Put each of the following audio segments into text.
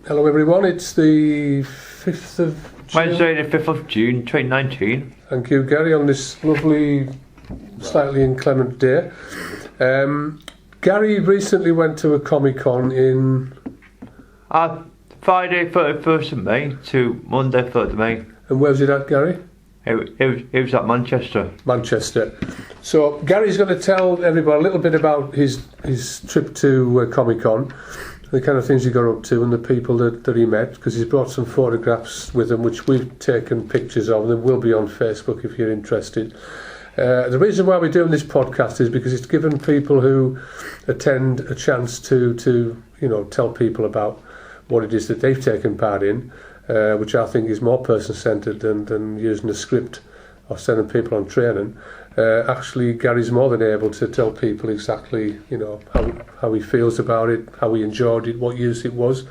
Hello everyone, it's the 5th of June. Wednesday the 5th of June 2019. Thank you, Gary, on this lovely, slightly inclement day. Gary recently went to a Comic-Con in... Friday 31st of May to Monday 3rd of May. And where was it at, Gary? It was at Manchester. Manchester. So Gary's going to tell everybody a little bit about his trip to Comic-Con, the kind of things he got up to and the people that he met, because he's brought some photographs with him which we've taken pictures of. They will be on Facebook if you're interested. The reason why we're doing this podcast is because it's given people who attend a chance to tell people about what it is that they've taken part in, which I think is more person-centred than using a script or sending people on training. Actually, Gary's more than able to tell people exactly, how he feels about it, how he enjoyed it, what use it was.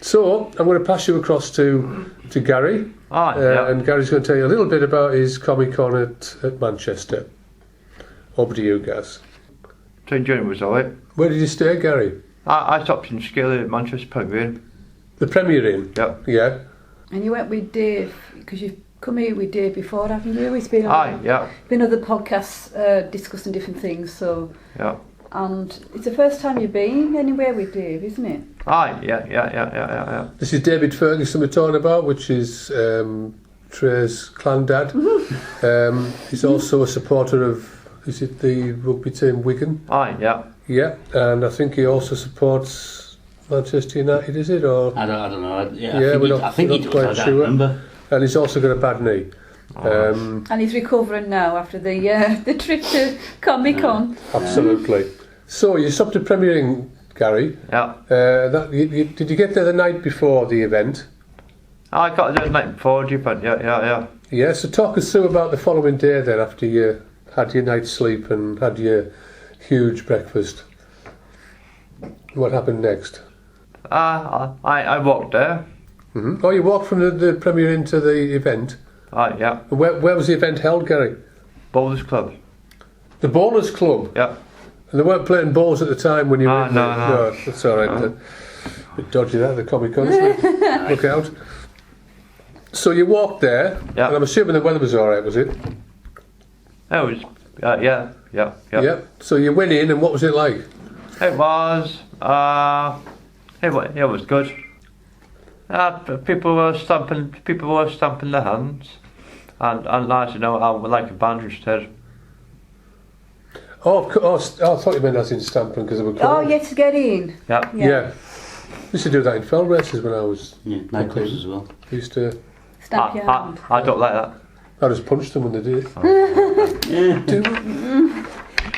So I'm going to pass you across to Gary, and Gary's going to tell you a little bit about his Comic-Con at Manchester. Over to you, Gaz. St. John was alright. Where did you stay, Gary? I stopped in Scilly at Manchester Premier. The Premier Inn? Yep. Yeah. And you went with Dave, because you've come here with Dave before, haven't you? It's been been other podcasts discussing different things, so... Yeah. And it's the first time you've been anywhere with Dave, isn't it? Yeah. This is David Ferguson we're talking about, which is Trey's clan dad. He's also a supporter of, is it the rugby team Wigan? Yeah. Yeah, and I think he also supports Manchester United, is it? Or I don't know. I think he does. I don't remember. And he's also got a bad knee. And he's recovering now after the trip to Comic-Con. Absolutely. So you stopped at Premier Inn, Gary. Yeah. Did you get there the night before the event? I got there the night before the event, yeah. Yeah, so talk us through about the following day then, after you had your night's sleep and had your huge breakfast. What happened next? I walked there. Mm-hmm. Oh, you walked from the Premier Inn to the event? Yeah. Where was the event held, Gary? Bowlers Club. The Bowlers Club? Yeah. And they weren't playing balls at the time when you were in there? No. That's all right. No. A bit dodgy that, the Comic-Con, isn't it? Look out. So you walked there, yeah. And I'm assuming the weather was all right, was it? It was, yeah. Yeah. So you went in, and what was it like? It was good. People were stamping their hands, and I would like a band instead. Oh, of course. I thought you meant as in stamping because they were cold. Oh, yeah, to get in. Yeah. We used to do that in fell races when I was... Yeah, nightclubs as well. We used to... Stamp your hand. I don't like that. I just punched them when they did it.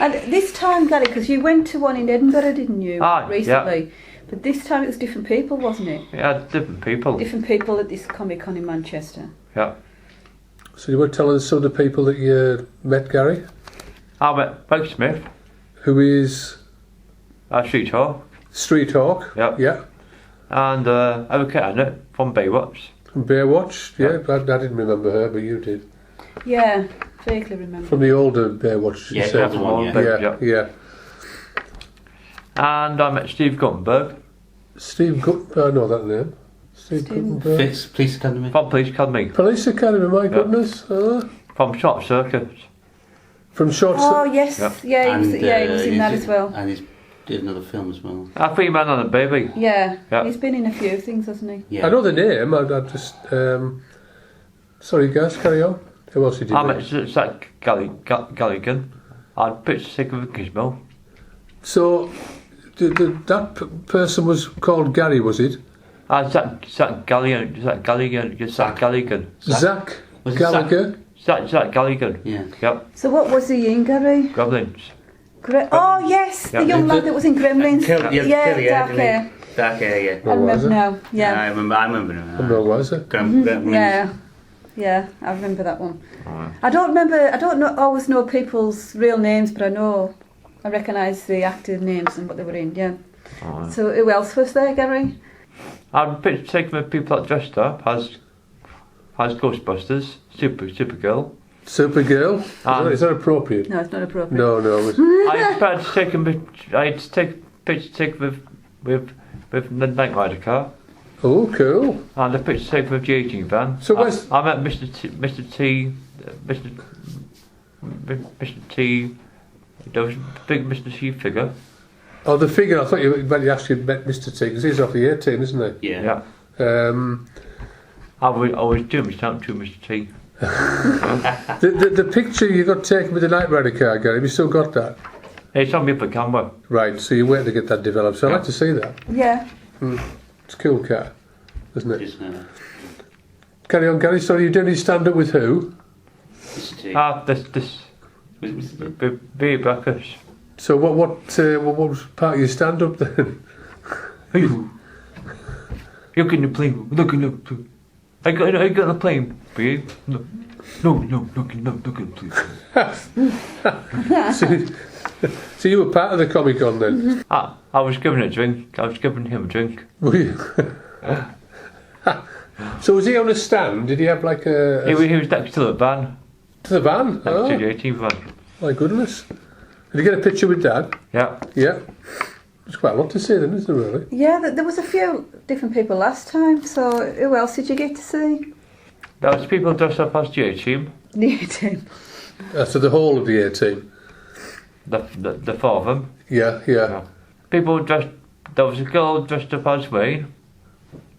And this time, Gary, because you went to one in Edinburgh, didn't you, recently? Yeah. But this time it was different people, wasn't it? Yeah, different people. Different people at this Comic-Con in Manchester. Yeah. So you were telling us some of the people that you met, Gary? I met Mike Smith. Who is... Street Hawk. Street Hawk? Yeah. And Erica Annett from Baywatch. From Baywatch? Yeah. I didn't remember her, but you did. Yeah, vaguely remember. From the older Baywatch, you said. The one, yeah. Yeah. And I met Steve Guttenberg. Steve Guttenberg, I know that name. Steve Guttenberg. Police Academy. From Police Academy. Police Academy, my goodness. From Short Circuit. From Short Circuit? Oh, yes. Yeah, he was in that as well. And he did another film as well. Three Men and a Baby. Yeah. He's been in a few things, hasn't he? Yeah. I know the name, I just... sorry, guys, carry on. Who else did you I meet? met Zach Galligan. I had picture sick of a gizmo. So, that person was called Gary, was it? Zach Galligan. Zach Galligan. Zach Gallagher? Zach Galligan. Yeah. Yep. So what was he in, Gary? Gremlins. Oh, yes, the young lad that was in Gremlins. Dark hair. Dark hair, yeah. I remember now, yeah. I remember now. I was it? Yeah, I remember that one. I don't always know people's real names, but I recognise the actor names and what they were in, yeah. So who else was there, Gary? I had a picture taken with people that dressed up as Ghostbusters, Supergirl. Supergirl? Is that appropriate? No, it's not appropriate. No. I had to take a picture with the Knight Rider car. Oh, cool. And the picture taken with J.G. van. So where's- I met Mr. T. There was a big Mr. T figure. Oh, the figure, I thought you actually met Mr. T, because he's off the A team, isn't he? Yeah. Yeah. I was doing something to Mr. T. The picture you got taken with the Knight Rider car, Gary, have you still got that? It's on me for camera. Right, so you're waiting to get that developed, so I'd like to see that. Yeah. It's a cool car, isn't it? Just Carry on, Gary. So you doing his stand-up with who? Mr. T. This Was Mr. T? very breakfast. So what was part of your stand-up then? Look in the plane. Look in the plane. I got the plane for you. No, look in the plane. So you were part of the Comic Con then? I was giving a drink. I was giving him a drink. Were you? So was he on a stand? Did he have like a He was next to the van. to the van? Next to Oh, the 18 van. my goodness! Did you get a picture with Dad? Yeah. Yeah. There's quite a lot to see then, isn't there? Really? Yeah, there was a few different people last time, so who else did you get to see? There was people dressed up as J team. Near team. So the whole of the A team. The four of them. Yeah, yeah. People dressed. There was a girl dressed up as Wayne.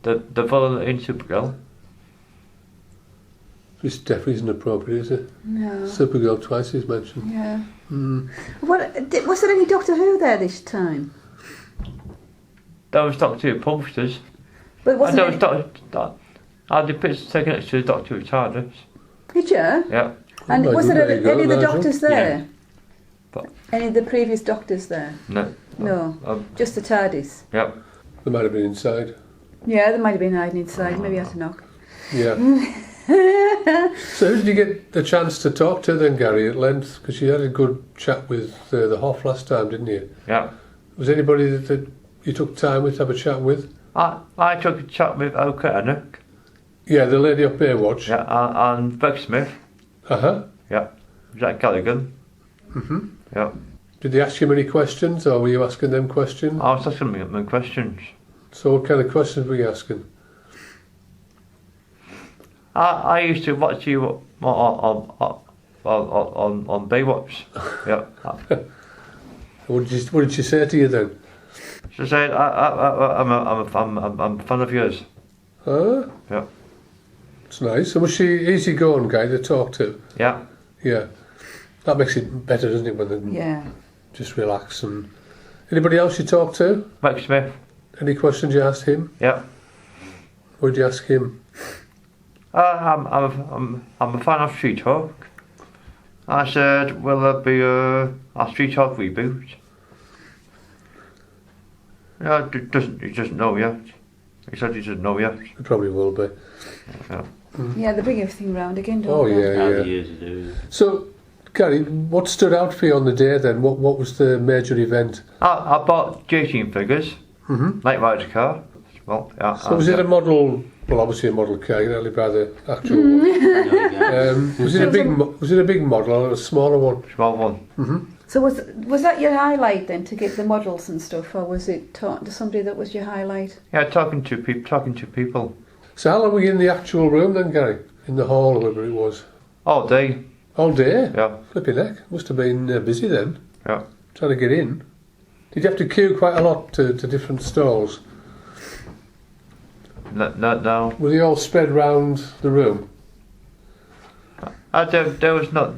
The villain in Supergirl. This definitely isn't appropriate, is it? No. Supergirl twice is mentioned. Yeah. Mm. Was there any Doctor Who there this time? There was Doctor Who posters. But And wasn't there was it? Doctor. I had the pictures taken next to the Doctor Who TARDIS. Did you? Yeah. And Oh my was goodness, there there you any of go, the Nigel. doctors there? But- Any of the previous doctors there? No. No. Just the TARDIS. Yeah. They might have been inside. Yeah, they might have been hiding inside. Maybe I had to knock. Yeah. So who did you get the chance to talk to then, Gary, at length? Because you had a good chat with the Hoff last time, didn't you? Yeah. Was anybody that you took time with to have a chat with? I took a chat with Oka Enoch. Yeah, the lady up Baywatch. Yeah. And Beck Smith. Uh-huh. Yeah. Jack Gallagher. Mm-hmm. Yeah. Did they ask you many questions, or were you asking them questions? I was asking them questions. So what kind of questions were you asking? I used to watch you on Baywatch. Yeah. What did she say to you then? She said, I'm a fan of yours. Huh? Yeah. It's nice. So was she easy going guy to talk to? Yeah. Yeah. That makes it better, doesn't it, when they Yeah. just relax. And anybody else you talked to? Beck Smith. Any questions you asked him? Yeah. What did you ask him? I'm a fan of Street Talk. I said, will there be a Street Talk reboot? Yeah, he doesn't know yet. He said he doesn't know yet. It probably will be. Yeah. Yeah, they bring everything round again, don't Oh they? yeah, How yeah. the years do. So, Gary, what stood out for you on the day then? What was the major event? I bought J-Team figures, Mm-hmm. Knight Rider car. Well, yeah. So was it a model? Well, obviously a model car. You can only buy the actual one. Was it a big model or a smaller one? small one? Mm-hmm. So was that your highlight then, to get the models and stuff, or was it talking to somebody that was your highlight? Yeah, talking to people. So how long were you in the actual room then, Gary? In the hall or whatever it was? All day. All day? Yeah. Flipping heck. Must have been busy then. Yeah. Trying to get in. Did you have to queue quite a lot to different stalls? No. Were they all spread round the room? There was not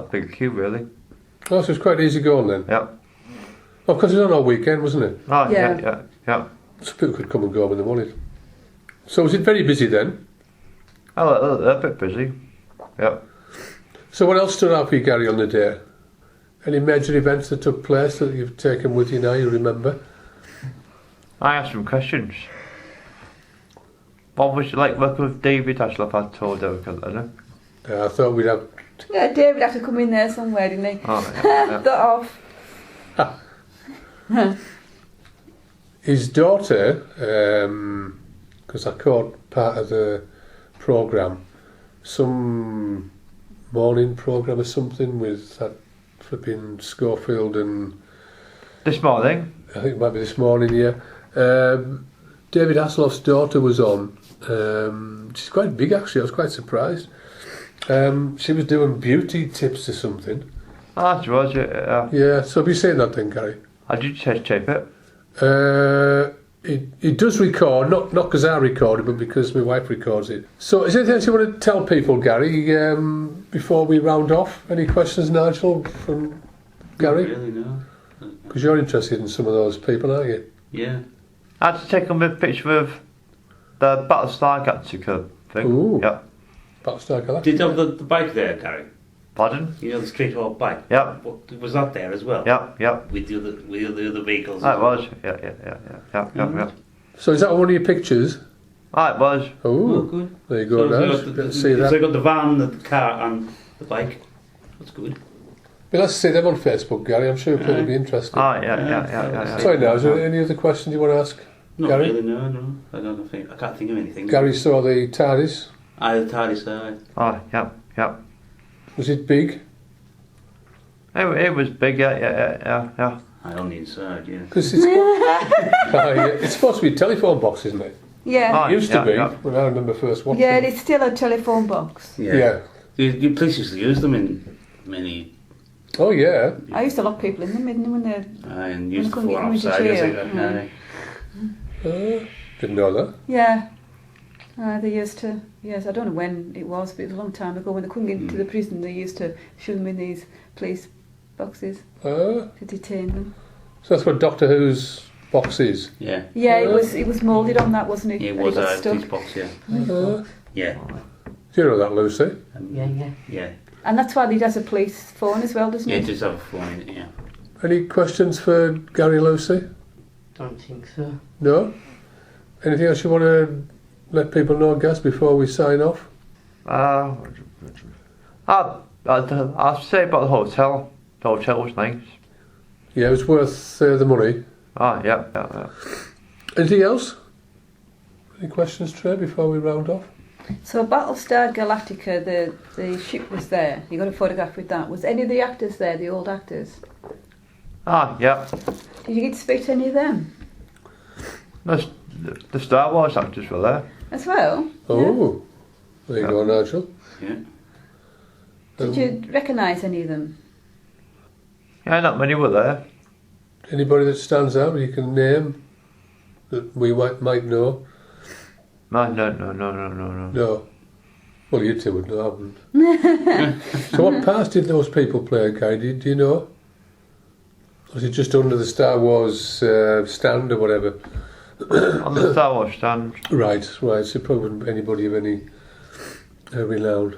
a big queue really. Oh, so it's quite easy going then. Yeah. Oh, because it was on our weekend, wasn't it? Oh, Yeah. yeah. So people could come and go when they wanted. So was it very busy then? Oh, a bit busy. Yeah. So what else stood out for you, Gary, on the day? Any major events that took place that you've taken with you now, you remember? I asked him questions. What was it like working with David Hasselhoff? I told Erica. I thought we'd have... Yeah, David had to come in there somewhere, didn't he? Oh, yeah. That off. His daughter, because I caught part of the programme, some morning programme or something with that flipping Schofield and This morning. I think it might be this morning, yeah. David Hasselhoff's daughter was on. She's quite big, actually. I was quite surprised. She was doing beauty tips or something. Ah, she was, yeah. Yeah, so have you seen that then, Gary? I did tape it. It does record, not because I record it, but because my wife records it. So is there anything else you want to tell people, Gary, before we round off? Any questions, Nigel, from Gary? Not really, no. Because you're interested in some of those people, aren't you? Yeah. I had to take a picture of the Battlestar Galactica thing. Ooh. Yep. Battlestar Galactica. Did you have the bike there, Gary? Pardon? You know, the straight hawk bike? Yep. Was that there as well? Yep. With the other vehicles? That as well? was. Yeah. So is that one of your pictures? That was. Oh, Oh, good. there you go, So Nige. Let's see So I that. got the van, the car, and the bike. That's good. Well, let's see them on Facebook, Gary. I'm sure people will be interested. Yeah. Sorry, now, is there any other questions you want to ask? Not Gary? really, no. I don't think. I can't think of anything. Gary saw the TARDIS. The TARDIS side. Oh, yep. Was it big? It was big, yeah. On the inside, yeah. Because it's, it's supposed to be a telephone box, isn't it? Yeah. It used to be, Yeah. when I remember first watching Yeah, it. it's still a telephone box. Yeah. The police used to use them in many. Oh, yeah. I used to lock people in them when they're... And used to couldn't fall get them into outside. jail. Didn't know that. Yeah. They used to... Yes, I don't know when it was, but it was a long time ago. When they couldn't get into the prison, they used to shoot them in these police boxes to detain them. So that's what Doctor Who's box is. Yeah. Yeah, it was moulded on that, wasn't it? It And was got a stuck. police box, yeah. Yeah. Yeah. Do you know that, Lucy? Yeah. And that's why he does a police phone as well, doesn't Yeah, it? it does have a phone in it, yeah. Any questions for Gary, Lucy? Don't think so. No? Anything else you want to let people know, Gaz, before we sign off? I'll say about the hotel. The hotel was nice. Yeah, it was worth the money. Yeah. Anything else? Any questions, Trey, before we round off? So Battlestar Galactica, the ship was there. You got a photograph with that. Was any of the actors there, the old actors? Yeah. Did you get to speak to any of them? The Star Wars actors were there. As well? Oh, there you go, Nigel. Yeah. Did you recognise any of them? Yeah, not many were there. Anybody that stands out you can name that we might know? No. No. Well, you two would know, I wouldn't. So what parts did those people play, Gary? Do you know? Was it just under the Star Wars stand or whatever? On the Star Wars stand. Right. So it probably wouldn't be anybody of any renown.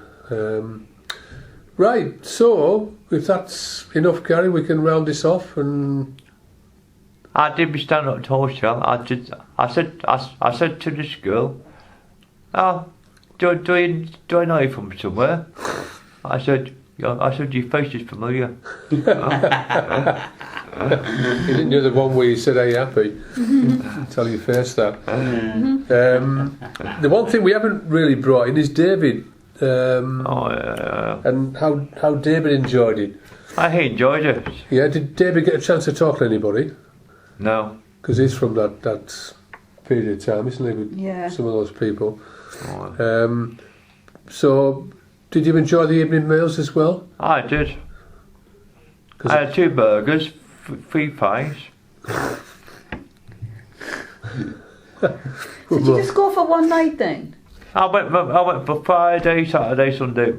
Right, so if that's enough, Gary, we can round this off. And I did be standing up to the hotel. I said to this girl, "Oh, do I know you from somewhere?" I said, "Your face is familiar." you didn't know the one where you said, "Are you happy?" Tell your face that. The one thing we haven't really brought in is David. Yeah. And how David enjoyed it. He enjoyed it. Yeah, did David get a chance to talk to anybody? No. Because he's from that period of time, isn't he, with Yeah. some of those people. Oh. So, did you enjoy the evening meals as well? I did. 'Cause I had 2 burgers, 3 pies. Did you just go for one night then? I went for Friday, Saturday, Sunday.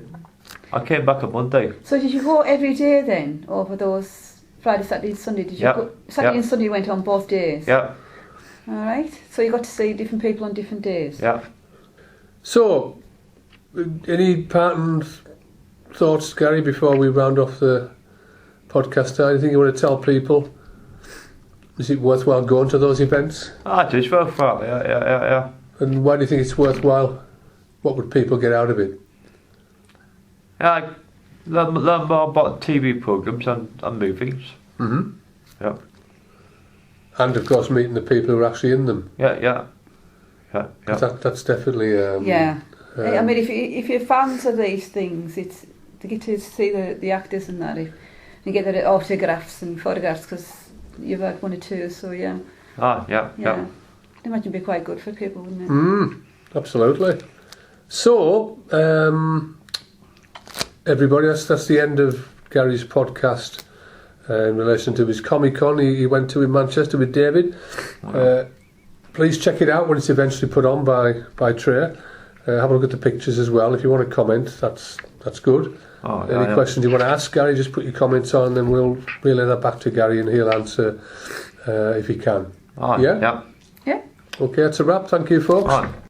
I came back on Monday. So did you go every day then, over those Friday, Saturday, Sunday? Did you Yep. go Saturday Yep. and Sunday? You went on both days. Yeah. All right. So you got to see different people on different days. Yeah. So, any parting thoughts, Gary, before we round off the podcast? Anything you want to tell people? Is it worthwhile going to those events? I did well for it. Yeah. And why do you think it's worthwhile? What would people get out of it? Yeah, learn more about TV programmes and movies. Mm-hmm. Yeah. And of course, meeting the people who are actually in them. Yeah. 'Cause that's definitely. Yeah. I mean, if you're fans of these things, it's to get to see the actors and that. If you get their autographs and photographs, because you've had one or two, so yeah. Ah, yeah, Yeah. yeah. I'd imagine it'd be quite good for people, wouldn't it? Absolutely. So, everybody, that's the end of Gary's podcast in relation to his Comic-Con he went to in Manchester with David. Please check it out when it's eventually put on by Trey. Have a look at the pictures as well. If you want to comment, that's good. Oh, Any questions you want to ask Gary, just put your comments on, and we'll relay that back to Gary, and he'll answer if he can. Oh, Yeah? yeah. Yeah. Okay, that's a wrap. Thank you, folks. Oh,